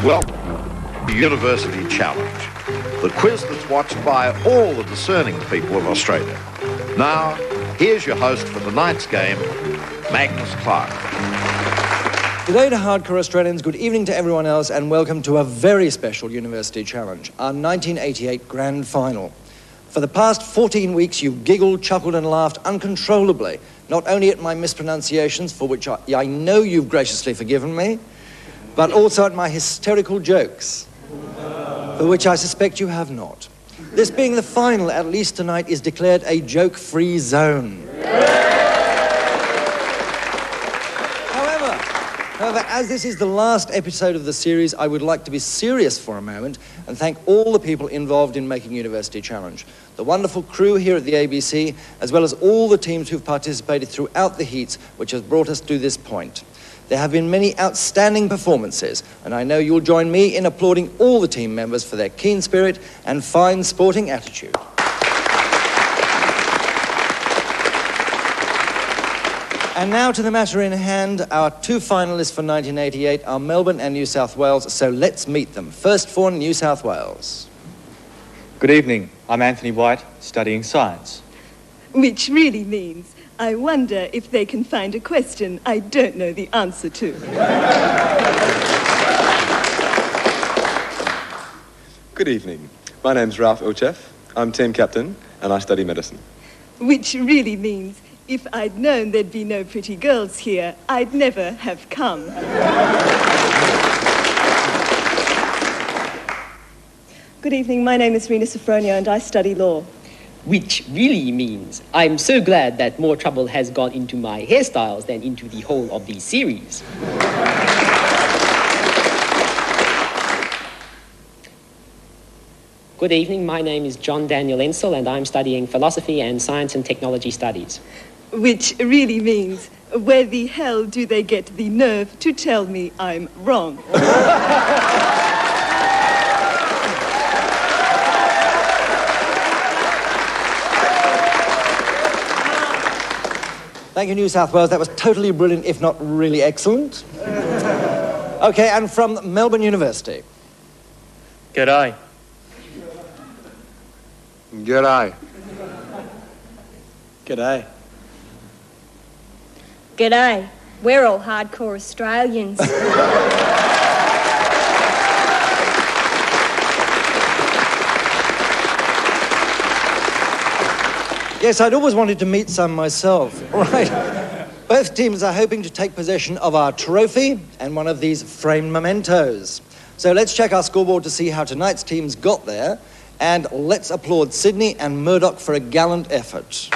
Welcome to University Challenge, the quiz that's watched by all the discerning people of Australia. Now, here's your host for tonight's game, Magnus Clarke. Good day to hardcore Australians, good evening to everyone else, and welcome to a very special University Challenge, our 1988 Grand Final. For the past 14 weeks, you've giggled, chuckled and laughed uncontrollably, not only at my mispronunciations, for which I know you've graciously forgiven me, but also at my hysterical jokes, for which I suspect you have not. This being the final, at least tonight, is declared a joke-free zone. However, as this is the last episode of the series, I would like to be serious for a moment and thank all the people involved in making University Challenge. The wonderful crew here at the ABC, as well as all the teams who've participated throughout the heats, which has brought us to this point. There have been many outstanding performances, and I know you'll join me in applauding all the team members for their keen spirit and fine sporting attitude. And now to the matter in hand. Our two finalists for 1988 are Melbourne and New South Wales, so let's meet them. First for New South Wales. Good evening. I'm Anthony White, studying science. Which really means, I wonder if they can find a question I don't know the answer to. Good evening. My name's Ralph Ilchev. I'm team captain, and I study medicine. Which really means, if I'd known there'd be no pretty girls here, I'd never have come. Good evening, my name is Rena Sofronio and I study law. Which really means I'm so glad that more trouble has gone into my hairstyles than into the whole of the series. Good evening, my name is John Daniel Ensel and I'm studying philosophy and science and technology studies. Which really means, where the hell do they get the nerve to tell me I'm wrong? Thank you, New South Wales. That was totally brilliant, if not really excellent. Okay, and from Melbourne University. G'day. G'day. G'day. G'day. We're all hardcore Australians. Yes, I'd always wanted to meet some myself. Right. Both teams are hoping to take possession of our trophy and one of these framed mementos. So let's check our scoreboard to see how tonight's teams got there, and let's applaud Sydney and Murdoch for a gallant effort.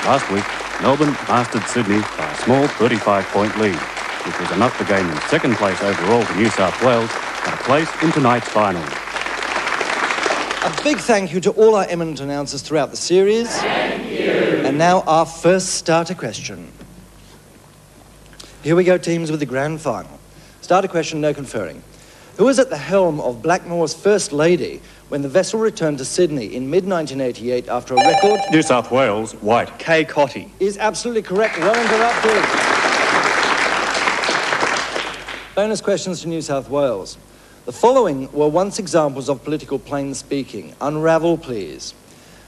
Last week, Melbourne mastered Sydney by a small 35-point lead, which was enough to gain them second place overall to New South Wales and a place in tonight's final. A big thank you to all our eminent announcers throughout the series. Thank you. And now our first starter question. Here we go, teams, with the grand final. Starter question, no conferring. Who was at the helm of Blackmore's First Lady when the vessel returned to Sydney in mid-1988 after a record... New South Wales, White. Kay Cotty. Is absolutely correct. Well interrupted. Bonus questions to New South Wales. The following were once examples of political plain speaking. Unravel, please.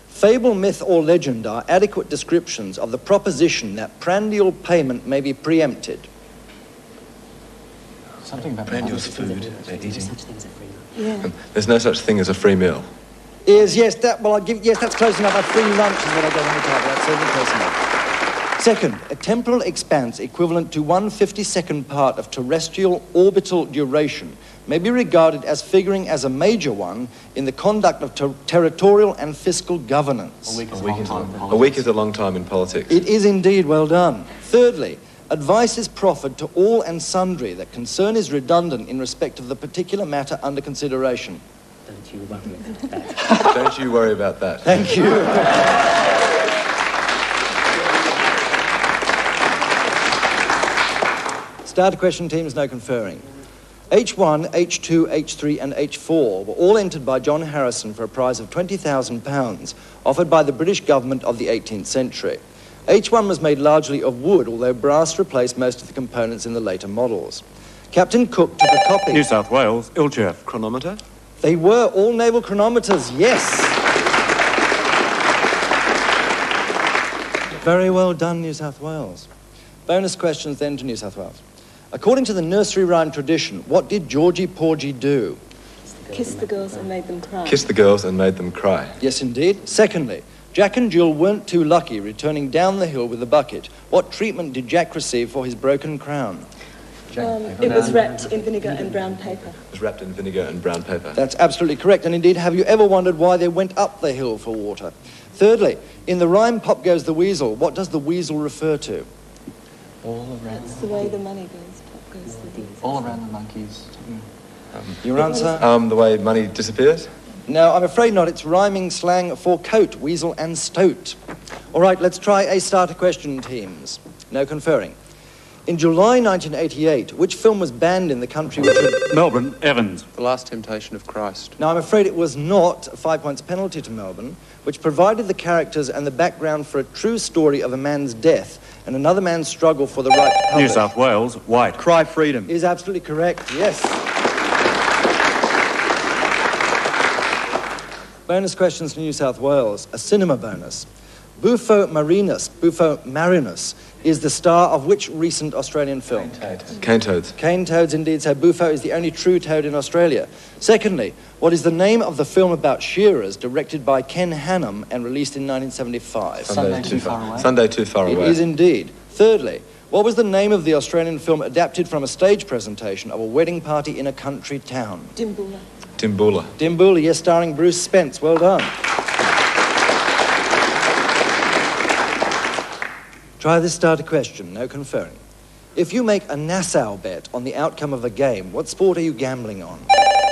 Fable, myth or legend are adequate descriptions of the proposition that prandial payment may be preempted. Something about prandial's food they're eating. Yeah. There's no such thing as a free meal. Yes, that's close enough. A free lunch is what I got on the table. That's certainly close enough. Second, a temporal expanse equivalent to 1/52nd part of terrestrial orbital duration may be regarded as figuring as a major one in the conduct of territorial and fiscal governance. A week is a long time in politics. It is indeed. Well done. Thirdly, advice is proffered to all and sundry that concern is redundant in respect of the particular matter under consideration. Don't you worry about that. Don't you worry about that. Thank you. Starter question, teams, no conferring. H1, H2, H3 and H4 were all entered by John Harrison for a prize of £20,000 offered by the British government of the 18th century. H1 was made largely of wood, although brass replaced most of the components in the later models. Captain Cook took a copy. New South Wales, Ilchef. Chronometer? They were all naval chronometers, yes. Very well done, New South Wales. Bonus questions then to New South Wales. According to the nursery rhyme tradition, what did Georgie Porgy do? Kissed the girls and made them cry. Kissed the girls and made them cry. Yes, indeed. Secondly, Jack and Jill weren't too lucky returning down the hill with the bucket. What treatment did Jack receive for his broken crown? It was wrapped in vinegar and brown paper. It was wrapped in vinegar and brown paper. That's absolutely correct. And indeed, have you ever wondered why they went up the hill for water? Thirdly, in the rhyme Pop Goes the Weasel, what does the weasel refer to? All around. That's the way the money goes. Pop goes the weasel. All around the monkeys. Your answer? The way money disappears? No, I'm afraid not. It's rhyming slang for coat, weasel and stoat. All right, let's try a starter question, teams. No conferring. In July 1988, which film was banned in the country which had... Melbourne, Evans. The Last Temptation of Christ. Now, I'm afraid it was not a 5 points penalty to Melbourne, which provided the characters and the background for a true story of a man's death and another man's struggle for the right to publish. New South Wales, White. Cry freedom. Is absolutely correct, yes. Bonus questions to New South Wales, a cinema bonus. Bufo Marinus is the star of which recent Australian film? Cane Toads. Cane Toads, indeed. So Bufo is the only true toad in Australia. Secondly, what is the name of the film about shearers directed by Ken Hannum and released in 1975? Sunday Too Far Away. Sunday Too Far Away. It is indeed. Thirdly, what was the name of the Australian film adapted from a stage presentation of a wedding party in a country town? Dimboola. Dimboola. Dimboola, yes, starring Bruce Spence. Well done. Try this starter question, no conferring. If you make a Nassau bet on the outcome of a game, what sport are you gambling on?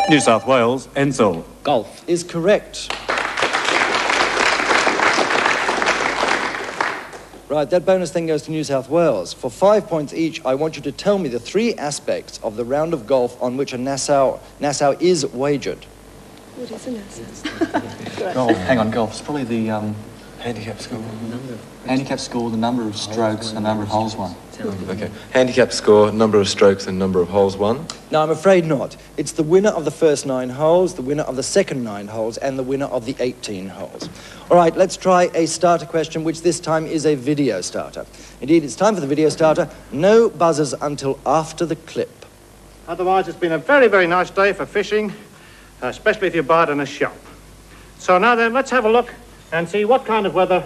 New South Wales, Ensel. Golf. Is correct. Right, that bonus then goes to New South Wales. For 5 points each, I want you to tell me the three aspects of the round of golf on which a Nassau is wagered. What is a Nassau? Golf. Hang on, golf. It's probably the handicap score. Handicap score, the number of strokes, the number of holes won. Okay. Handicap score, number of strokes and number of holes won. No, I'm afraid not. It's the winner of the first 9 holes, the winner of the second 9 holes, and the winner of the 18 holes. All right, let's try a starter question, which this time is a video starter. Indeed, it's time for the video starter. No buzzers until after the clip. Otherwise, it's been a very, very nice day for fishing, especially if you buy it in a shop. So now then, let's have a look and see what kind of weather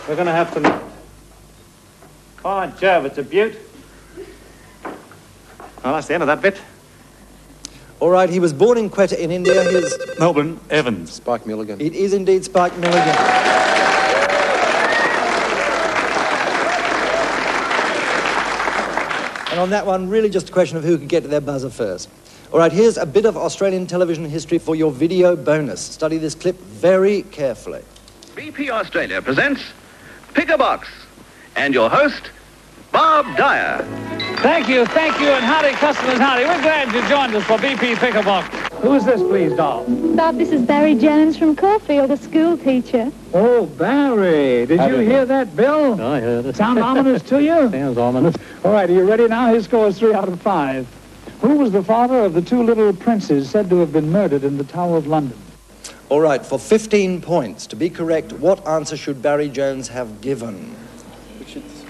we're going to have tonight. By Jove, it's a beaut. Well, that's the end of that bit. All right, he was born in Quetta in India. His... Melbourne, Evans. Spike Milligan. It is indeed Spike Milligan. And on that one, really just a question of who can get to their buzzer first. All right, here's a bit of Australian television history for your video bonus. Study this clip very carefully. BP Australia presents Pick a Box. And your host, Bob Dyer. Thank you, and howdy, customers, howdy. We're glad you joined us for BP Pick a Box. Who is this, please, doll? Bob, this is Barry Jones from Caulfield, a school teacher. Oh, Barry. Did you hear that, Bill? I heard it. Sound ominous to you? Sounds ominous. All right, are you ready now? His score is 3 out of 5. Who was the father of the 2 little princes said to have been murdered in the Tower of London? All right, for 15 points, to be correct, what answer should Barry Jones have given?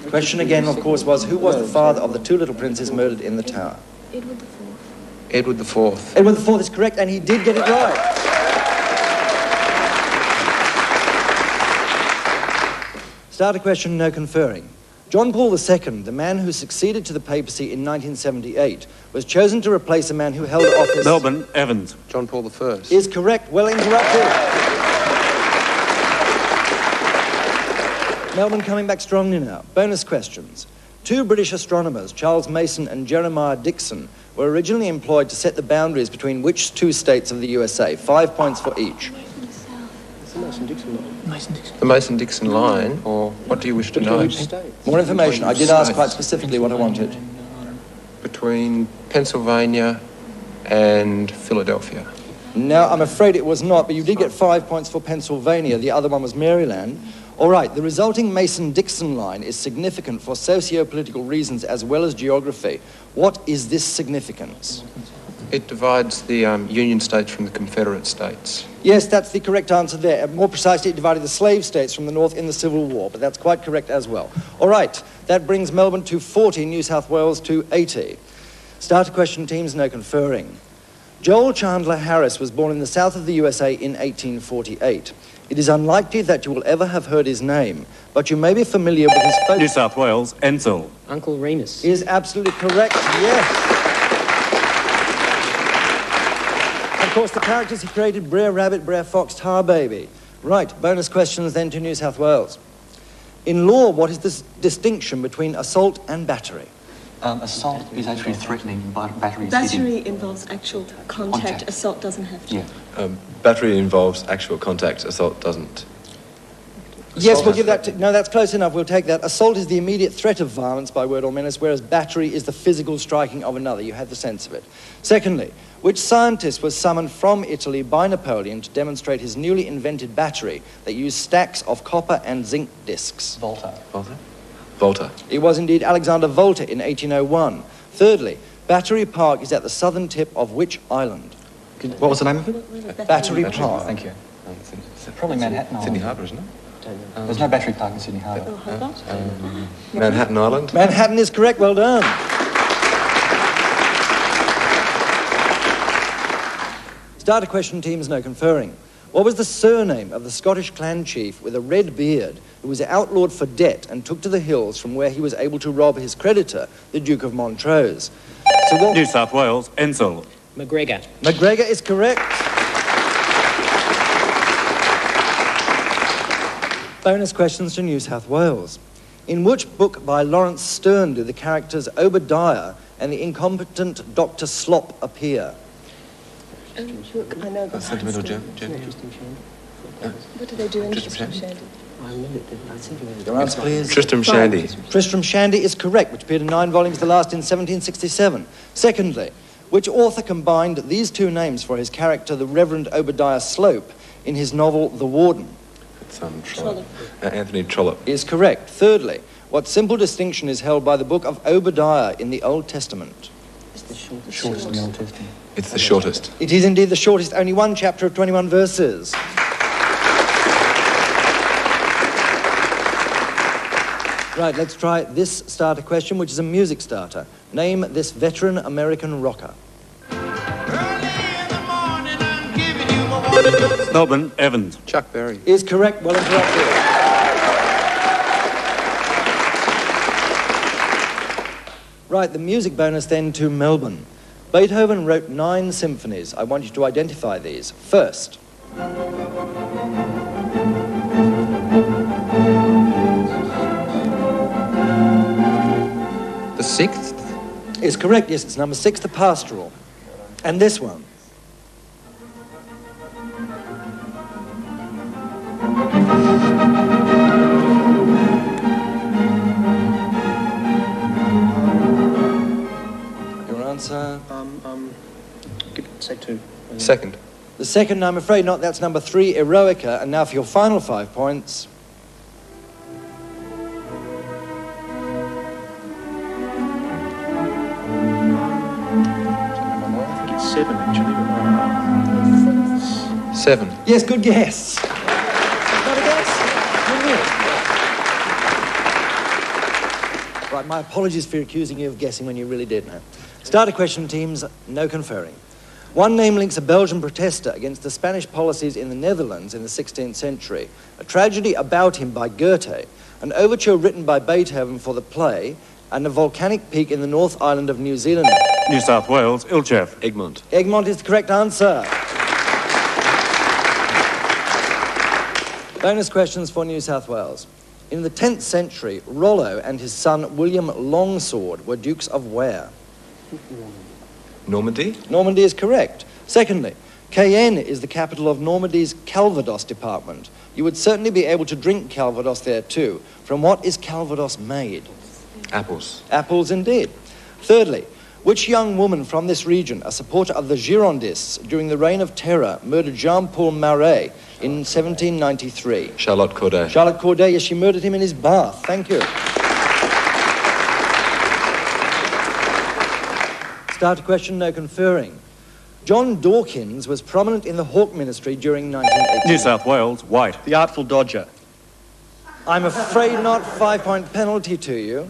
The question again, of course, was who was the father of the 2 little princes murdered in the tower? Edward IV. Edward IV is correct, and he did get it right. Starter question, no conferring. John Paul II, the man who succeeded to the papacy in 1978, was chosen to replace a man who held office... Melbourne, Evans. John Paul I. Is correct. Well interrupted. Melbourne coming back strongly now. Bonus questions. 2 British astronomers, Charles Mason and Jeremiah Dixon, were originally employed to set the boundaries between which 2 states of the USA? 5 points for each. The Mason-Dixon line, or what do you wish to know? More information. I did ask quite specifically what I wanted. Between Pennsylvania and Philadelphia. No, I'm afraid it was not, but you did get 5 points for Pennsylvania. The other one was Maryland. All right, the resulting Mason-Dixon line is significant for socio-political reasons as well as geography. What is this significance? It divides the Union states from the Confederate states. Yes, that's the correct answer there. More precisely, it divided the slave states from the North in the Civil War, but that's quite correct as well. All right, that brings Melbourne to 40, New South Wales to 80. Starter question teams, no conferring. Joel Chandler Harris was born in the south of the USA in 1848. It is unlikely that you will ever have heard his name, but you may be familiar with his folk... New South Wales, Ensel. Uncle Remus. Is absolutely correct, yes. Of course, the characters he created, Brer Rabbit, Brer Fox, Tar Baby. Right, bonus questions then to New South Wales. In law, what is the distinction between assault and battery? Assault is actually threatening, but battery is hitting. Battery involves actual contact. Assault doesn't have to. Yeah. Battery involves actual contact, assault doesn't. Yes, we'll give that to... No, that's close enough. We'll take that. Assault is the immediate threat of violence by word or menace, whereas battery is the physical striking of another. You had the sense of it. Secondly, which scientist was summoned from Italy by Napoleon to demonstrate his newly invented battery that used stacks of copper and zinc discs? Volta. Volta. It was indeed Alexander Volta in 1801. Thirdly, Battery Park is at the southern tip of which island? What was the name of it? Battery Park. Thank you. Probably Manhattan Island. Sydney Harbour, isn't it? There's no Battery Park in Sydney Harbour. Manhattan Island. Manhattan is correct, well done. Starter question teams, no conferring. What was the surname of the Scottish clan chief with a red beard who was outlawed for debt and took to the hills from where he was able to rob his creditor, the Duke of Montrose? So what... New South Wales, Ensel. McGregor. McGregor is correct. Bonus questions to New South Wales. In which book by Lawrence Sterne do the characters Obadiah and the incompetent Dr. Slop appear? I know the Sentimental Journey. What do they do in Tristram Shandy? Your answer, please. Tristram Shandy. Tristram Shandy is correct, which appeared in 9 volumes, the last in 1767. Secondly, which author combined these two names for his character, the Reverend Obadiah Slope, in his novel The Warden? It's Trollope. Anthony Trollope. Is correct. Thirdly, what simple distinction is held by the book of Obadiah in the Old Testament? It's the shortest in the Old Testament. It's the shortest. It is indeed the shortest, only one chapter of 21 verses. Right, let's try this starter question, which is a music starter. Name this veteran American rocker. Melbourne, Evans. Chuck Berry. Is correct, well interrupted. Right, the music bonus then to Melbourne. Beethoven wrote 9 symphonies. I want you to identify these. First. The 6th? Is correct, yes, it's number 6, the Pastoral. And this one. Your answer? Say 2. Second. The second, I'm afraid not. That's number 3, Eroica. And now for your final 5 points. I think it's 7, actually. 7. Yes, good guess. Not a guess? Right, my apologies for accusing you of guessing when you really did know. Starter question teams, no conferring. One name links a Belgian protester against the Spanish policies in the Netherlands in the 16th century, a tragedy about him by Goethe, an overture written by Beethoven for the play, and a volcanic peak in the North Island of New Zealand. New South Wales, Ilchef. Egmont. Egmont is the correct answer. Bonus questions for New South Wales. In the 10th century, Rollo and his son William Longsword were dukes of where? Normandy? Normandy is correct. Secondly, Cayenne is the capital of Normandy's Calvados department. You would certainly be able to drink Calvados there too. From what is Calvados made? Apples. Apples indeed. Thirdly, Which young woman from this region, a supporter of the Girondists during the Reign of Terror, murdered Jean-Paul Marais in 1793? Charlotte Corday. Charlotte Corday, yes, she murdered him in his bath. Thank you. Start a question, no conferring. John Dawkins was prominent in the Hawke Ministry during 1980. New South Wales, white. The Artful Dodger. I'm afraid not. 5-point penalty to you.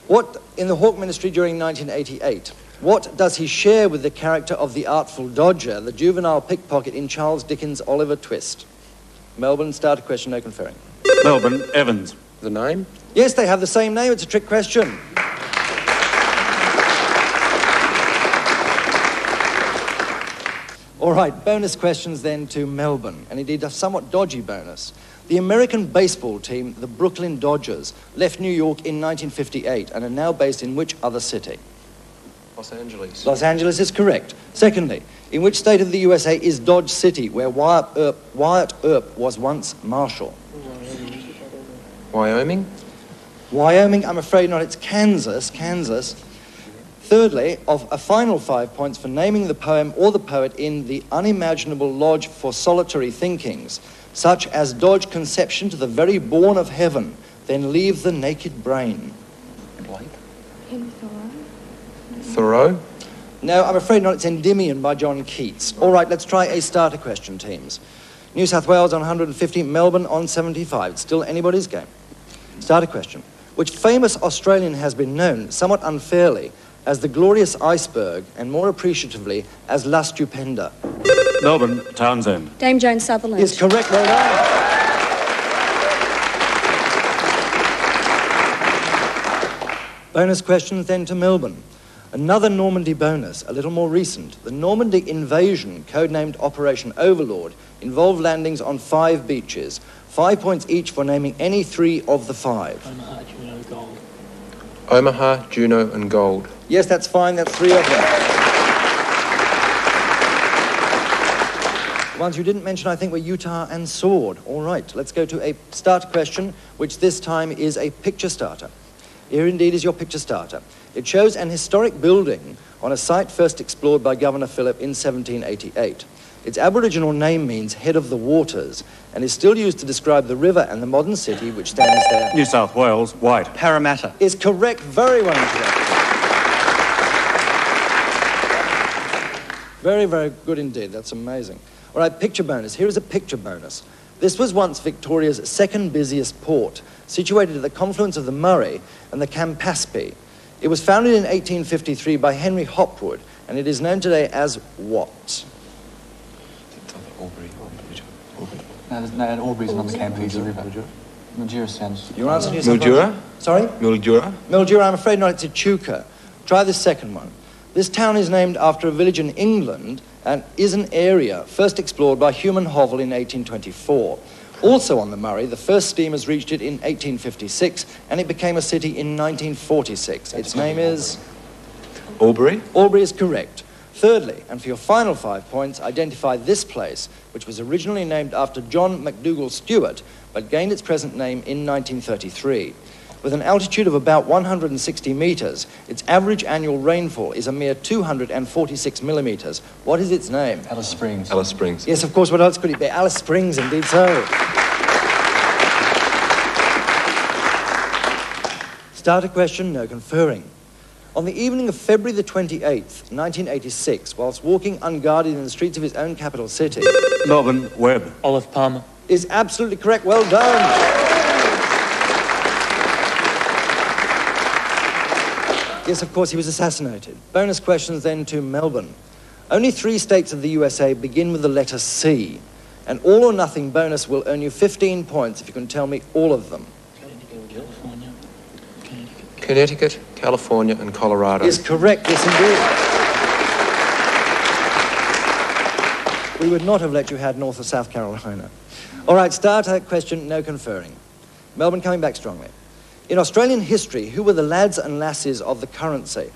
What, in the Hawke Ministry during 1988, what does he share with the character of the Artful Dodger, the juvenile pickpocket in Charles Dickens' Oliver Twist? Melbourne, start a question, no conferring. Melbourne, Evans. The name? Yes, they have the same name. It's a trick question. All right, bonus questions then to Melbourne, and indeed a somewhat dodgy bonus. The American baseball team, the Brooklyn Dodgers, left New York in 1958 and are now based in which other city? Los Angeles. Los Angeles is correct. Secondly, in which state of the USA is Dodge City, where Wyatt Earp was once marshal? Wyoming? Wyoming, I'm afraid not. It's Kansas. Thirdly, of a final 5 points for naming the poem or the poet in the unimaginable lodge for solitary thinkings, such as Dodge conception to the very born of heaven, then leave the naked brain. Thoreau? No, I'm afraid not. It's Endymion by John Keats. All right, let's try a starter question, teams. New South Wales on 150, Melbourne on 75. It's still anybody's game. Starter question. Which famous Australian has been known, somewhat unfairly, as the Glorious Iceberg, and more appreciatively, as La Stupenda? Melbourne, Townsend. Dame Joan Sutherland. Is correct, well done. Bonus questions then to Melbourne. Another Normandy bonus, a little more recent. The Normandy invasion, codenamed Operation Overlord, involved landings on 5 beaches. 5 points each for naming any 3 of the 5. Omaha, Juneau and Gold. Yes, that's fine. That's 3 of them. The ones you didn't mention, I think, were Utah and Sword. All right, let's go to a starter question, which this time is a picture starter. Here indeed is your picture starter. It shows an historic building on a site first explored by Governor Phillip in 1788. Its Aboriginal name means head of the waters and is still used to describe the river and the modern city which stands there. New South Wales, white. Parramatta. Is correct. Very well interrupted. Very, very good indeed. That's amazing. All right, picture bonus. Here is a picture bonus. This was once Victoria's second busiest port, situated at the confluence of the Murray and the Campaspe. It was founded in 1853 by Henry Hopwood, and it is known today as what? No, Albury's on the Campaspe River. Mildura sounds... Your answer is Mildura? Sorry? Mildura? Mildura, I'm afraid not. It's Echuca. Try the second one. This town is named after a village in England and is an area first explored by Human Hovell in 1824. Also on the Murray, the first steamers reached it in 1856, and it became a city in 1946. Its name is... Albury? Albury is correct. Thirdly, and for your final 5 points, identify this place, which was originally named after John MacDougall Stewart, but gained its present name in 1933. With an altitude of about 160 metres, its average annual rainfall is a mere 246 millimetres. What is its name? Alice Springs. Alice Springs. Yes, of course, what else could it be? Alice Springs, indeed so. Starter question, no conferring. On the evening of February the 28th, 1986, whilst walking unguarded in the streets of his own capital city... Melbourne, Webb. Olive Palmer. Is absolutely correct. Well done. Yes, of course, he was assassinated. Bonus questions then to Melbourne. Only 3 states of the USA begin with the letter C. An all or nothing bonus will earn you 15 points if you can tell me all of them. Connecticut, California and Colorado. Is correct, yes indeed. We would not have let you have North or South Carolina. All right, starter question, no conferring. Melbourne coming back strongly. In Australian history, who were the lads and lasses of the currency?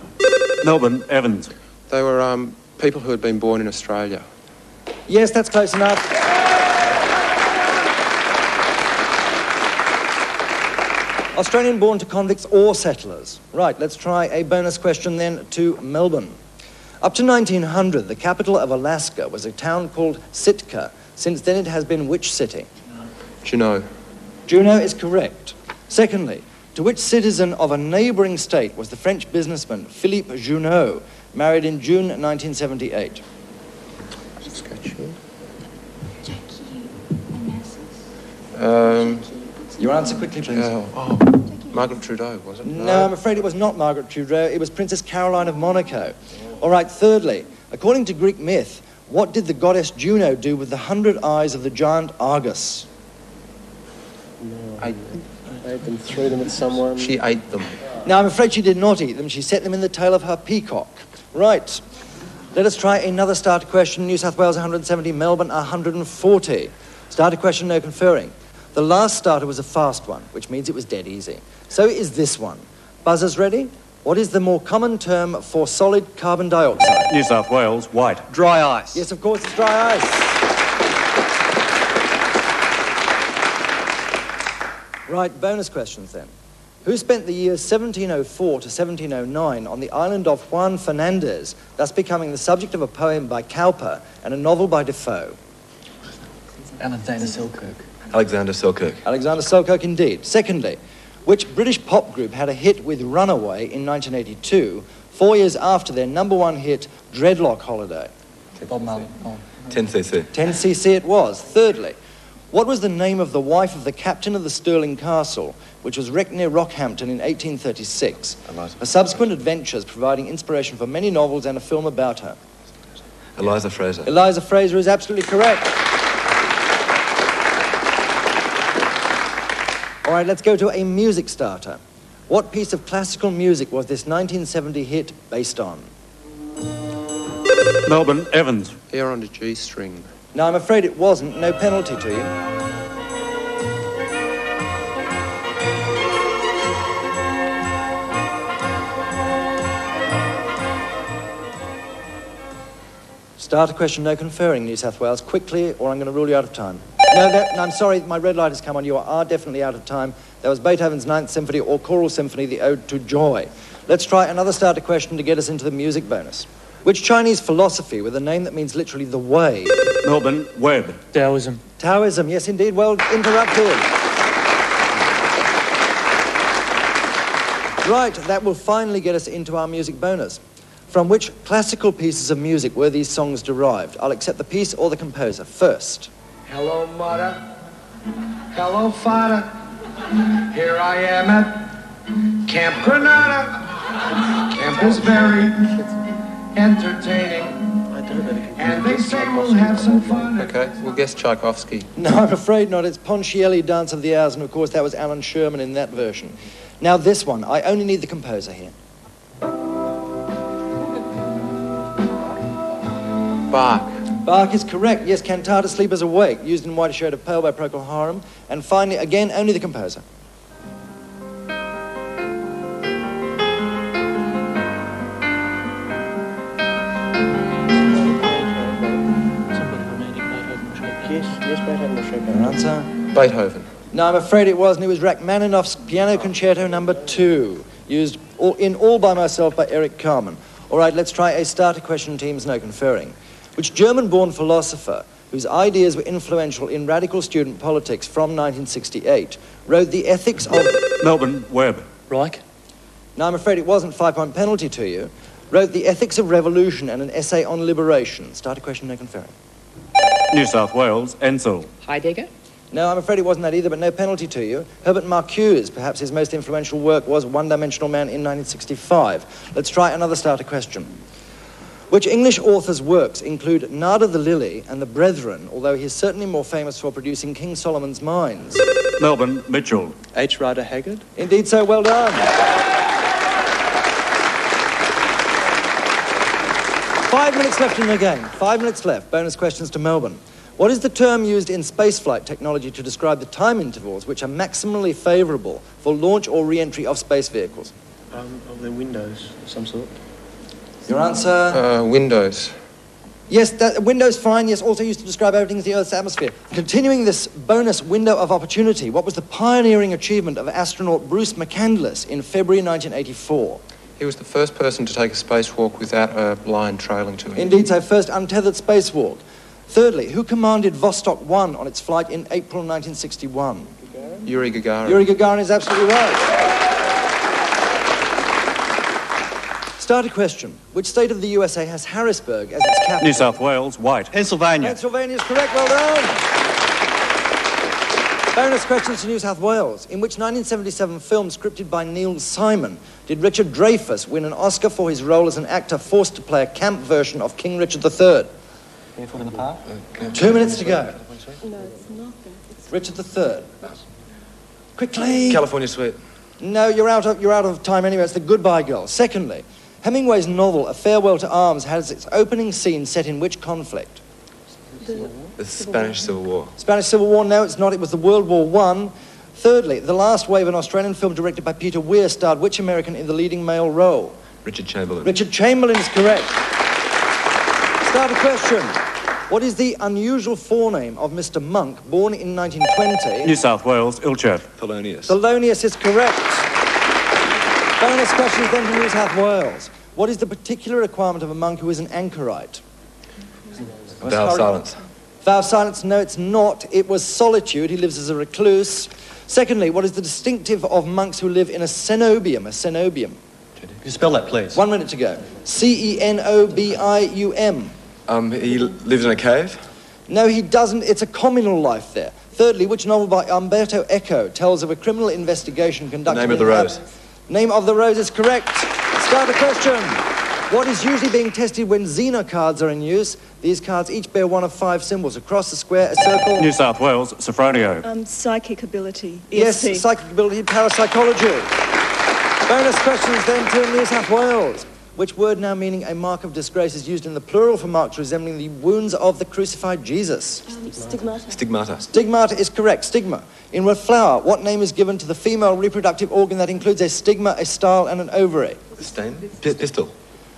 Melbourne, Evans. They were people who had been born in Australia. Yes, that's close enough. Australian born to convicts or settlers. Right, let's try a bonus question then to Melbourne. Up to 1900, the capital of Alaska was a town called Sitka. Since then it has been which city? Juneau. Juneau is correct. Secondly, to which citizen of a neighbouring state was the French businessman Philippe Junot married in June 1978? Your answer quickly, please. Margaret Trudeau, was it? No, I'm afraid it was not Margaret Trudeau. It was Princess Caroline of Monaco. All right, thirdly, according to Greek myth, what did the goddess Juno do with the 100 eyes of the giant Argus? Ate them, threw them at someone. She ate them. No, I'm afraid she did not eat them. She set them in the tail of her peacock. Right. Let us try another starter question. New South Wales 170, Melbourne 140. Starter question, no conferring. The last starter was a fast one, which means it was dead easy. So is this one. Buzzers ready? What is the more common term for solid carbon dioxide? New South Wales, white. Dry ice. Yes, of course, it's dry ice. Right, bonus questions then. Who spent the years 1704 to 1709 on the island of Juan Fernandez, thus becoming the subject of a poem by Cowper and a novel by Defoe? Alexander Selkirk. Alexander Selkirk. Alexander Selkirk, indeed. Secondly, which British pop group had a hit with Runaway in 1982, 4 years after their #1 hit, Dreadlock Holiday? Bob Marley. 10cc. 10cc it was. Thirdly, what was the name of the wife of the captain of the Stirling Castle, which was wrecked near Rockhampton in 1836? Her subsequent adventures providing inspiration for many novels and a film about her. Eliza Fraser. Eliza Fraser is absolutely correct. All right, let's go to a music starter. What piece of classical music was this 1970 hit based on? Melbourne, Evans. Air on a G string. No, I'm afraid it wasn't. No penalty to you. Starter question, no conferring, New South Wales. Quickly, or I'm going to rule you out of time. No, I'm sorry, my red light has come on. You are definitely out of time. That was Beethoven's 9th Symphony or Choral Symphony, the Ode to Joy. Let's try another starter question to get us into the music bonus. Which Chinese philosophy with a name that means literally the way? Melbourne, Webb. Taoism. Taoism, yes indeed. Well interrupted. Right, that will finally get us into our music bonus. From which classical pieces of music were these songs derived? I'll accept the piece or the composer first. Hello, mother. Hello, father. Here I am at Camp Granada. Camp is very entertaining. And they say we'll have some fun. Okay, we'll guess Tchaikovsky. No, I'm afraid not. It's Ponchielli, Dance of the Hours, and of course that was Alan Sherman in that version. Now this one, I only need the composer here. Bach. Bach is correct. Yes, Cantata Sleepers Awake, used in White a Shade of Pale by Procol Harum. And finally, again, only the composer. Yes, Beethoven or Chopin. Your answer? Beethoven. No, I'm afraid it wasn't. It was Rachmaninoff's Piano Concerto No. 2, used in All By Myself by Eric Carmen. All right, let's try a starter question, teams, no conferring. Which German-born philosopher, whose ideas were influential in radical student politics from 1968, wrote The Ethics of... Melbourne, Webb. Reich. No, I'm afraid it wasn't. 5-point penalty to you. Wrote The Ethics of Revolution and an essay on liberation. Starter question, no conferring. New South Wales, Ensel. Heidegger. No, I'm afraid it wasn't that either, but no penalty to you. Herbert Marcuse, perhaps his most influential work was One-Dimensional Man in 1965. Let's try another starter question. Which English author's works include Nada the Lily and The Brethren, although he is certainly more famous for producing King Solomon's Mines? Melbourne, Mitchell. H. Rider Haggard. Indeed so, well done. 5 minutes left in the game. 5 minutes left. Bonus questions to Melbourne. What is the term used in spaceflight technology to describe the time intervals which are maximally favourable for launch or re-entry of space vehicles? Of the windows of some sort. Your answer? Windows. Yes, that window's fine. Yes, also used to describe everything as the Earth's atmosphere. Continuing this bonus window of opportunity, what was the pioneering achievement of astronaut Bruce McCandless in February 1984? He was the first person to take a spacewalk without a line trailing to him. Indeed, so first untethered spacewalk. Thirdly, who commanded Vostok 1 on its flight in April 1961? Yuri Gagarin. Yuri Gagarin is absolutely right. Start a question. Which state of the USA has Harrisburg as its capital? New South Wales, white. Pennsylvania. Pennsylvania is correct, well done. Bonus questions to New South Wales. In which 1977 film scripted by Neil Simon did Richard Dreyfuss win an Oscar for his role as an actor forced to play a camp version of King Richard III? Barefoot in the Park? 2 minutes to go. No, it's not that. It's Richard III. Quickly. California Suite. No, you're out of time anyway. It's The Goodbye Girl. Secondly, Hemingway's novel A Farewell to Arms has its opening scene set in which conflict? The Spanish Civil War. Spanish Civil War? No, it's not. It was the World War I. Thirdly, The Last Wave, an Australian film directed by Peter Weir, starred which American in the leading male role? Richard Chamberlain. Richard Chamberlain is correct. Start a question. What is the unusual forename of Mr. Monk, born in 1920? New South Wales, Ilchef. Thelonious. Thelonious is correct. Bonus questions then from New South Wales. What is the particular requirement of a monk who is an anchorite? Vow of silence. Vow of silence, no, it's not. It was solitude. He lives as a recluse. Secondly, what is the distinctive of monks who live in a cenobium? A cenobium. Can you spell that, please? 1 minute to go. Cenobium. He lives in a cave? No, he doesn't. It's a communal life there. Thirdly, which novel by Umberto Eco tells of a criminal investigation conducted... The Name of the Rose. Name of the Rose is correct. Start the question. What is usually being tested when Xena cards are in use? These cards each bear one of 5 symbols. A cross, a square, a circle. New South Wales, Sophronio. Psychic ability. Yes, ESP. psychic ability, parapsychology. Bonus questions then to New South Wales. Which word now meaning a mark of disgrace is used in the plural for marks resembling the wounds of the crucified Jesus? Stigmata. Stigmata. Stigmata is correct. Stigma. In a flower, what name is given to the female reproductive organ that includes a stigma, a style, and an ovary? Stain? Pistil.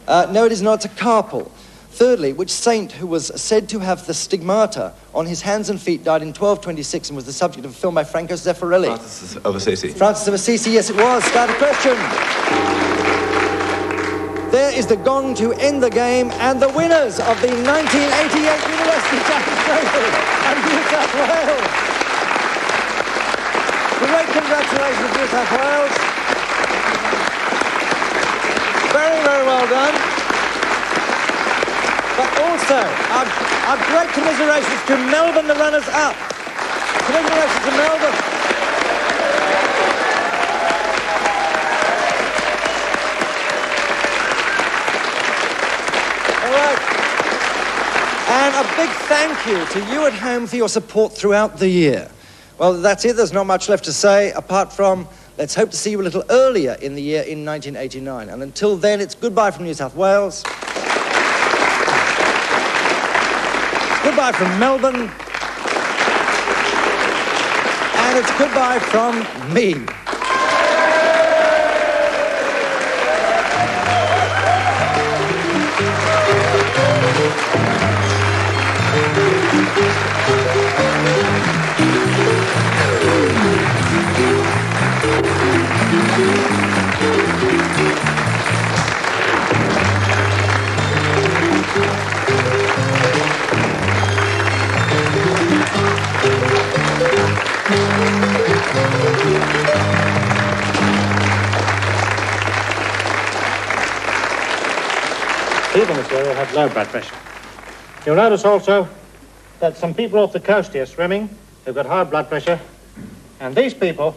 No, it is not. It's a carpel. Thirdly, which saint who was said to have the stigmata on his hands and feet died in 1226 and was the subject of a film by Franco Zeffirelli? Francis of Assisi. Francis of Assisi, yes it was. Start a question. There is the gong to end the game, and the winners of the 1988 University Challenge Trophy and New South Wales. Great congratulations, New South Wales. Very, very well done. But also, our great commiserations to Melbourne, the runners-up. Commiserations to Melbourne. And a big thank you to you at home for your support throughout the year. Well, that's it. There's not much left to say, apart from let's hope to see you a little earlier in the year in 1989. And until then, it's goodbye from New South Wales. Goodbye from Melbourne. And it's goodbye from me. People in this area have low blood pressure. You'll notice also that some people off the coast here swimming have got high blood pressure, and these people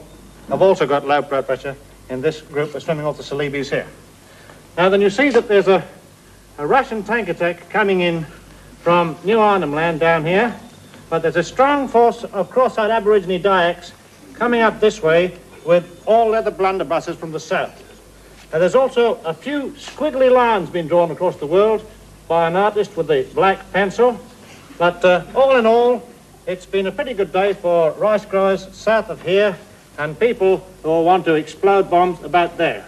have also got low blood pressure in this group that's swimming off the Celebes here. Now then, you see that there's a Russian tank attack coming in from New Arnhem Land down here, but there's a strong force of cross-eyed Aborigine Dyaks coming up this way with all-leather blunderbusses from the south. Now, there's also a few squiggly lines being drawn across the world by an artist with a black pencil. But all in all, it's been a pretty good day for rice growers south of here and people who want to explode bombs about there.